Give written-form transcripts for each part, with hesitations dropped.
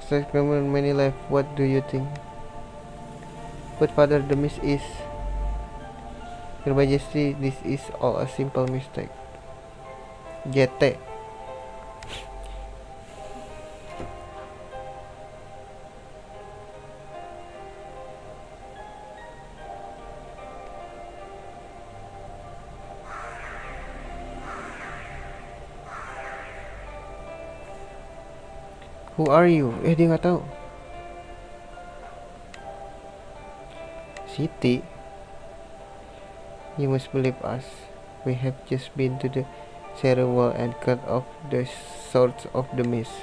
Such many life. What do you think? But Father, the mist is. Your Majesty, this is all a simple mistake. GT. Who are you? Dia nggak tahu. Siti, you must believe us. We have just been to the Zero Wall and cut off the swords of the mist.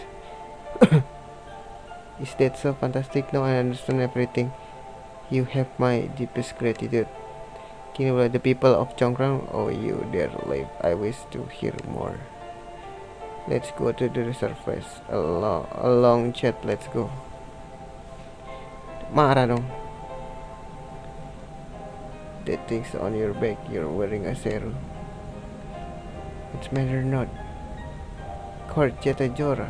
Is that so fantastic? Now I understand everything. You have my deepest gratitude. Can you the people of Chongkrang? Oh, you dear life. I wish to hear more. Let's go to the surface. A long chat. Let's go. Marah dong. The things on your back. You're wearing a seru. It's matter not. Court Jatajora.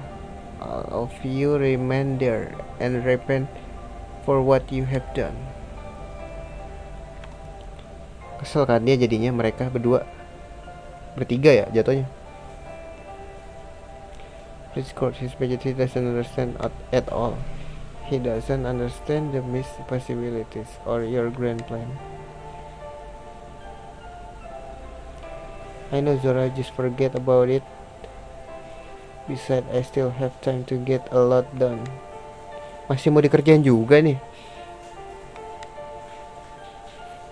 All of you remain there and repent for what you have done. Kesel kan dia jadinya, mereka bertiga ya jatuhnya. Please court, His Majesty doesn't understand at all. He doesn't understand the missed possibilities or your grand plan. I know, Zora, just forget about it. Besides, I still have time to get a lot done. Masih mau dikerjain juga nih.